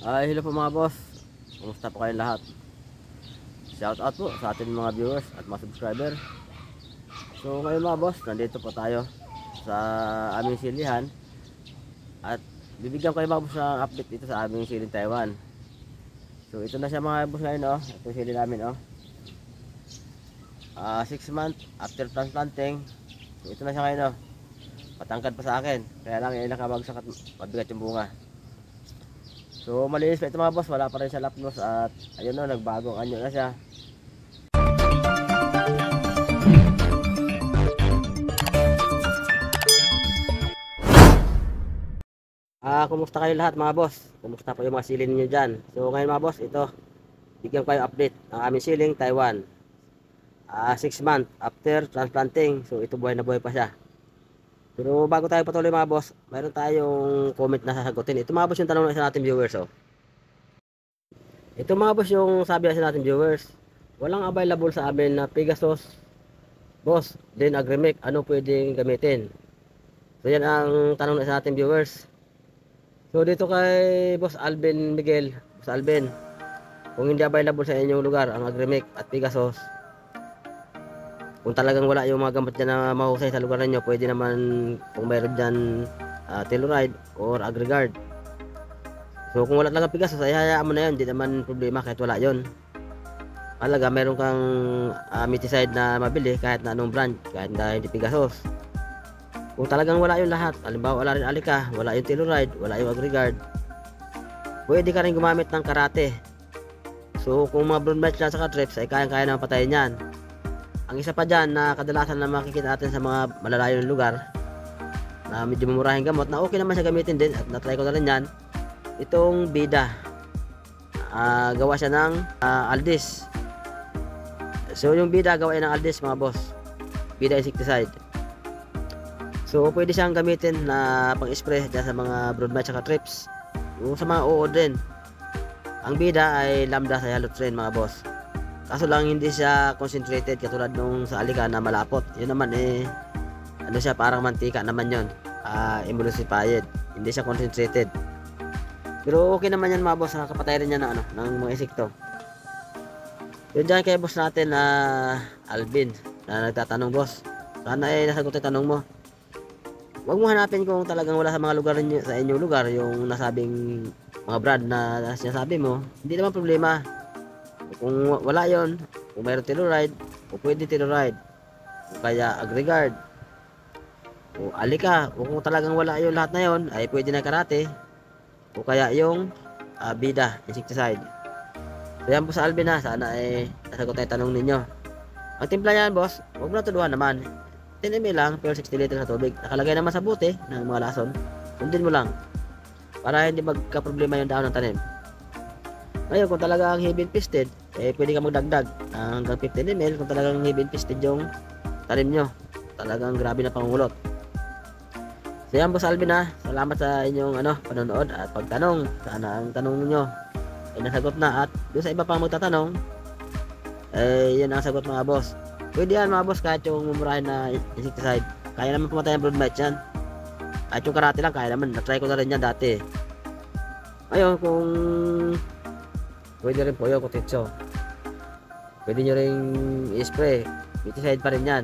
Hello po mga boss. Kumusta po kayong lahat? Shout out po sa ating mga viewers at mga subscriber. So ngayon mga boss, nandito po tayo sa aming silihan at bibigyan ko kayo mga boss ng update dito sa aming siling Taiwan. So ito na siya mga boss ngayon oh. Ito yung sili namin oh. 6 months after transplanting. So ito na siya ngayon oh. Patangkad pa sa akin. Kaya lang yung nakabagsak at mabigat yung bunga. So malinis pa ito mga boss, wala pa rin siya lapnos at ayun o, nagbagong anyo na siya. Kumusta kayo lahat mga boss? Kumusta po yung mga siling niyo dyan? So ngayon mga boss, ito, bigyan ko kayo update ng aming siling Taiwan. 6 months after transplanting, so ito buhay na buhay pa siya. Pero bago tayo patuloy mga boss, mayroon tayong comment na sasagutin. Ito mga boss yung tanong ng isa natin viewers oh. Ito mga boss yung sabi sa natin viewers, walang available sa amin na Pegasus boss, then Agrimic, ano pwedeng gamitin? So yan ang tanong ng isa natin viewers. So dito kay boss Alvin Miguel, boss Alvin, kung hindi available sa inyong lugar ang Agrimic at Pegasus, kung talagang wala yung mga gamot dyan na mahusay sa lugar ninyo, pwede naman kung mayroon dyan Telluride or Agrigard. So kung wala talaga Pegasus, ay hayaan mo na yun, hindi naman problema kahit wala yun. Talaga mayroon kang miticide na mabili kahit na anong brand, kahit na hindi Pegasus. Kung talagang wala yung lahat, halimbawa wala rin Alika, wala yung Telluride, wala yung Agrigard, pwede ka rin gumamit ng karate. So kung mga brown match lang sa trips, ay kayang-kaya naman patayin yan. Ang isa pa dyan na kadalasan na makikita natin sa mga malalayong lugar na medyo mamurahing gamot na okay naman siya gamitin din at natry ko na rin yan, itong Bida. Gawa siya ng Aldis. So yung Bida gawa yan ng Aldis mga boss, Bida insecticide. So pwede siyang gamitin na pang spray dyan sa mga broadmatch at trips, o sa mga uod din. Ang Bida ay lambda sa halotrain mga boss. Kaso lang hindi siya concentrated katulad nung sa Alika na malapot. Yun naman ano siya, parang mantika naman yun. Emulsified. Hindi siya concentrated. Pero okay naman yan mga boss, nakakapatay rin yan ng mga insekto. Yun dyan kay boss natin na Alvin na nagtatanong boss. Sana nasagot yung tanong mo. Huwag mo hanapin kung talagang wala sa mga lugar ninyo, sa inyong lugar yung nasabing mga brand na sinasabi mo. Hindi naman problema. Kung wala yon, kung mayroon Telluride, o pwede Telluride, o kaya Agrigard, o Alika, o kung talagang wala yung lahat na yon, ay pwede na karate, o kaya yung Bida insecticide. So yan po sa Alvin ha, sana ay nasagot na yung tanong ninyo. Ang timpla yan boss, huwag mo na tuluhan naman, 10 ml lang pero 60 liters na tubig, nakalagay naman sa bote ng mga lason, sundin mo lang para hindi magka-problema yung dahon ng tanim. Ngayon kung talagang heavy infested, pwede ka magdagdag hanggang 15 ml kung talagang heavy infested yung tanim nyo, talagang grabe na pangulot. So yan boss Alvin ha, salamat sa inyong panonood at pagtanong. Sana ang tanong niyo ay nasagot na, at doon sa iba pang magtatanong, yan ang sagot mga boss. Pwede yan mga boss, kahit yung mumurahin na insecticide, kaya naman pumatay ang broadmatch yan. Kahit yung karate lang, kaya naman, natry ko na rin yan dati. Ngayon kung pwede rin po yung kutitso, pwede nyo rin i-spray, miticide pa rin yan.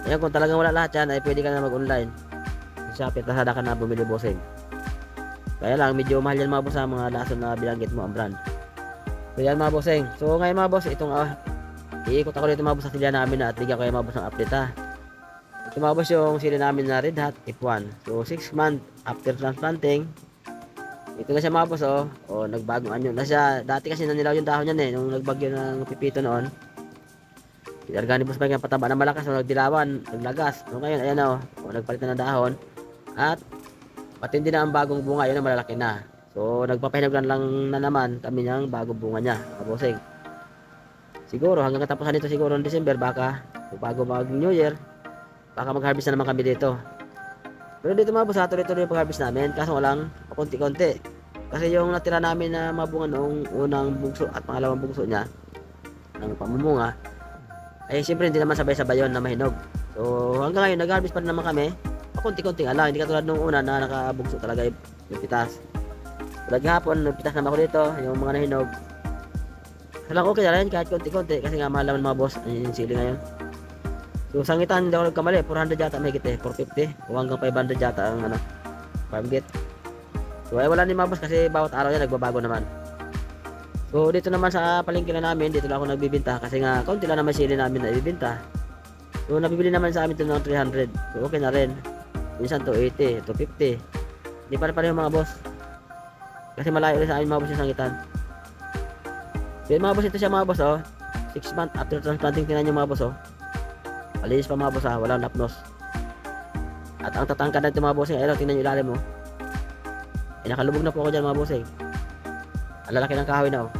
Ngayon kung talagang wala lahat yan, ay pwede ka na mag-online sa Shopee at Lazada ka na bumili bossing. Kaya lang medyo mahal yan mga boss sa mga lason na bilanggit mo ang brand. So yan mga bossing. So ngayon mga boss, itong iikot ako dito mga boss sa silya namin at bigyan kayo mga boss ng update ha. Ito mga boss yung silya namin na Red Hot F1. So 6 months after transplanting, ito na siya mga boss nagbagong anyo na siya. Dati kasi nanilaw yung dahon niyan nung nagbagyo ng pipito noon. Pinargani boss pa yung pataba na malakas, nagdilawan, naglagas. So ngayon ayan nagpalit na ng dahon at patindi na ang bagong bunga, yun ang malalaki na. So nagpapahinaglan lang na naman kami ng bagong bunga niya mga bossing. Siguro hanggang katapusan nito siguro ng December, baka bago New Year, baka mag-harvest na naman kami dito. Pero dito mga boss, tuloy-tuloy yung pag-harvest namin, kaso walang konti-konti. Kasi yung natira namin na mga bunga noong unang bugso at pangalawang bugso niya ng pamumunga, ay siyempre hindi naman sabay-sabay yun na mahinog. So hanggang ngayon nag-harvest pa rin naman kami, konti-konti lang, hindi katulad nung una na nakabugso talaga yung pitas. Tulad hapon, nagpitas naman ako dito, yung mga nahinog. Halang okay na rin kahit konti-konti kasi nga mahal naman mga boss, yung sili ngayon. So sangitan, hindi ako nagkamali, 400 yata may git 450 o hanggang 500 yata ang ano, farm gate. So ay wala din mga boss kasi bawat araw yan nagbabago naman. So dito naman sa palengke na namin, dito lang ako nagbibenta kasi nga konti lang naman sili namin na ibibenta. So nabibili naman sa amin ito ng 300. So okay na rin. Minsan 280, 250. Hindi pa rin yung mga boss. Kasi malayo rin sa amin mga boss yung sangitan. So yung mga boss, ito siya mga boss oh. 6 months after transplanting, tingnan nyo mga boss oh. Malinis pa mga boss ha, walang lapnos. At ang tatangkad na ito mga bossing, ayun tingnan nyo ilalim mo. Eh nakalubog na po ako dyan mga bossing. Ang lalaki ng kahoy na oh.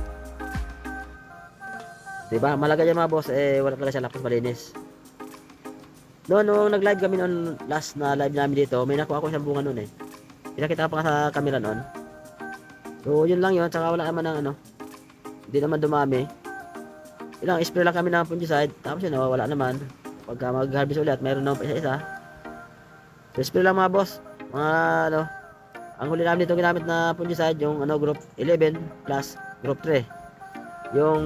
Diba? Malaga dyan mga boss, eh wala talaga siya lapnos, malinis. Nung nag-live kami noon, last na live namin dito, may nakuha ko siyang bunga noon eh. Pinakita ko pa sa camera noon. So yun lang yun, tsaka wala naman ng ano. Hindi naman dumami. Ilang spray lang kami ng fungicide, tapos yun wala naman. Pagka mag-harvest ulit, mayroon naman pa isa-isa. So spray lang mga boss. Mga ano, ang huli namin dito ginamit na fungicide, yung ano, group 11 plus group 3. Yung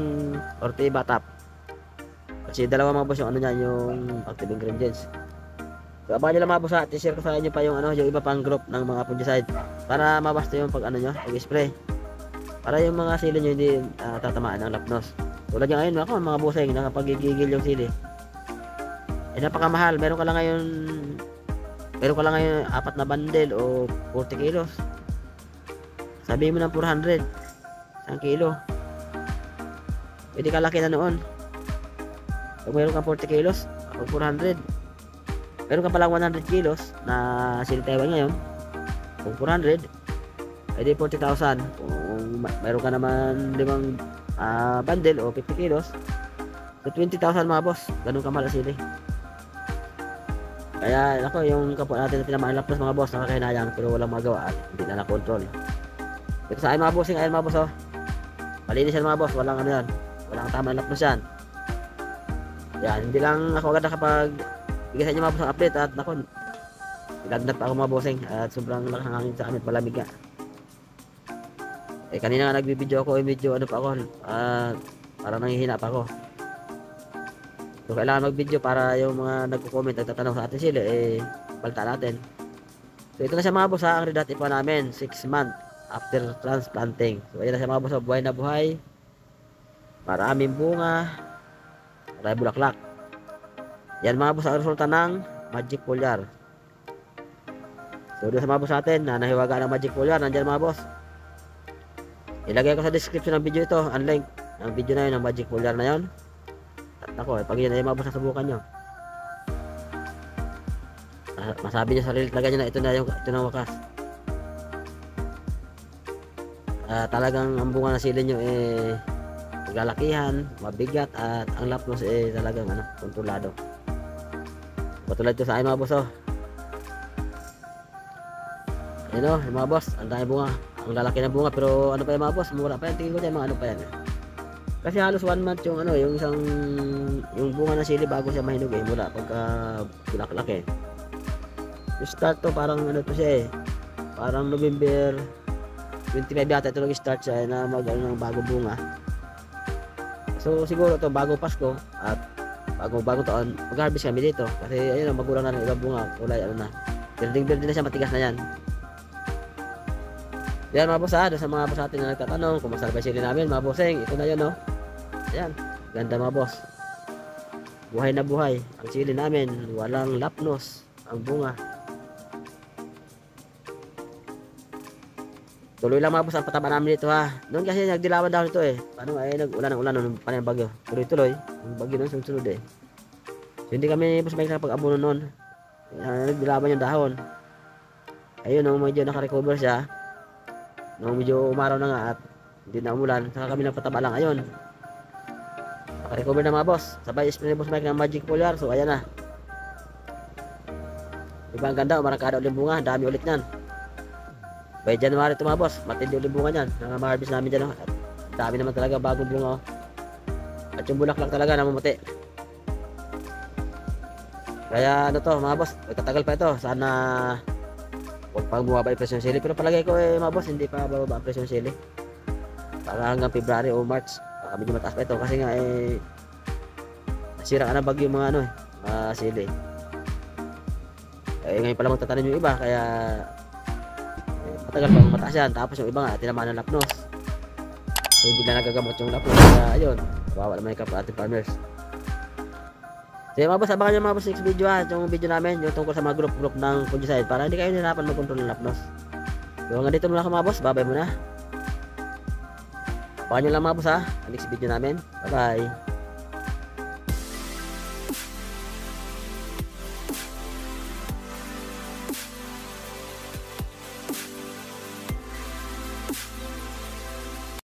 Ortega Top. Kasi dalawa mga boss yung ano niya, yung active ingredients. So abangan nyo lang mga boss ha, i-share ko sa inyo pa yung ano, yung iba pang group ng mga fungicide para mabasta yung pag ano nyo, pag-spray. Para yung mga sili nyo hindi tatamaan ng lapnos. Tulad yung ngayon ako, mga bossing, nakapagigigil yung sili. Eh napakamahal, meron ka lang ngayon 4 na bundle o 40 kilos. Sabihin mo ng 400 1 kilo. Pwede kalaki na noon. Kung meron kang 40 kilos o 400, meron ka palang 100 kilos na sili Taiwan ngayon, kung 400 ay di 40,000. Kung meron ka naman 5 bundle o 50 kilos, so 20,000 mga boss. Ganun kamahal ang sili. Kaya ako, yung kapwa natin na tinamaan lapnos mga boss, nakakahinayang pero walang magawa at hindi na nakontrol. Ito sa akin mga bossing, ayun mga boss oh. Malinis yan mga boss, walang ano yan, walang tama ng lapnos yan. Yan, hindi lang ako agad nakapag bigay sa inyo mga boss ang update at naku, ilagnat pa ako mga bossing at sobrang lakas ng hangin sa amin, malamig nga. Eh kanina nga nagbibideo ako, medyo ano pa ako, parang nanghihina pa ako. So kailangan mag-video para yung mga nagko-comment at tatanong sa atin sila eh balta natin. So ito na siya mga boss ha, ang redot ipa namin 6 months after transplanting. So ayan na siya mga boss, buhay na buhay. Maraming bunga, maraming bulaklak. Yan mga boss ang resulta ng Magic Foliar. So doon sa mga boss natin na nahiwaga ng Magic Foliar, nandiyan mga boss. Ilagay ko sa description ng video ito ang link ng video na yun ng Magic Foliar na yun. Ako, pag yun ay mabasa subukan nyo. Masabi nyo sarili talaga nyo na ito na wakas. Talagang ang bunga na sili nyo eh maglalakihan, mabigat at ang lapnos eh talagang ano, kontrolado. Patulad ito sa akin mga boss oh. Ayun oh, yung mga boss, ang dami bunga. Ang lalaki ng bunga pero ano pa yung mga boss, mura pa yan. Tingin ko dyan mga ano pa yan eh. Kasi halos 1 month yung ano, yung isang yung bunga ng sili bago siya mahinog eh, mula pagka bulaklak eh. Yung start to parang ano to siya eh. Parang November 25 yata ito nag-start siya na mag-ano ng bago bunga. So siguro to bago Pasko at bago taon, mag-harvest kami dito kasi ayun magulang na ng ibang bunga, kulay ano na. Building na siya, matigas na yan. Yan mga boss ha, sa mga boss natin na nagtatanong kung masarap yung sili namin mga bossing, ito na yun no. Ayan, ganda mga boss. Buhay na buhay ang sili namin, walang lapnos ang bunga. Tuloy lang mga boss ang pataba namin dito ha. Noon kasi nagdilawan daw nito eh. Paano ay nag-ulan ng ulan nung panay bagyo. Tuloy-tuloy, yung bagyo nun sunod eh. So hindi kami boss may kapag-abono noon. Nagdilawan yung dahon. Ayun nung medyo naka-recover siya. Nung medyo umaraw na nga at hindi na umulan, saka kami nagpataba lang ayun. Naka-recover na mga boss. Sabay spray ni Boss Mike ng Magic Foliar. So ayan na. Diba ang ganda, umarangkada ulit bunga, dami ulit yan. By January ito mga boss, matindi ulit bunga yan. Nang-harvest namin dyan. At dami naman talaga bagong bunga. At yung bulaklak talaga namumuti. Kaya ano to mga boss, magtatagal pa ito. Sana Huwag pang bumaba yung presyo ng sili. Pero palagay ko mga boss, hindi pa bababa ang presyo ng sili. Para hanggang February o March. Baka medyo mataas pa ito. Kasi nga nasira na bagyo yung mga mga sili. Ngayon pa lang magtatanim yung iba. Kaya matagal pa mataas yan. Tapos yung iba nga, tinamaan ng lapnos. So, hindi na nagagamot yung lapnos. Kaya ayun, kawawa naman yung kapwa ating farmers. So mga boss, abangan nyo mga boss next video yung video namin, yung tungkol sa mga group ng fungicide para hindi kayo nahirapan mag-control ng lapnos. So hanggang dito muna ako mga boss, bye bye muna. Abangan nyo lang mga boss next video namin. Bye bye.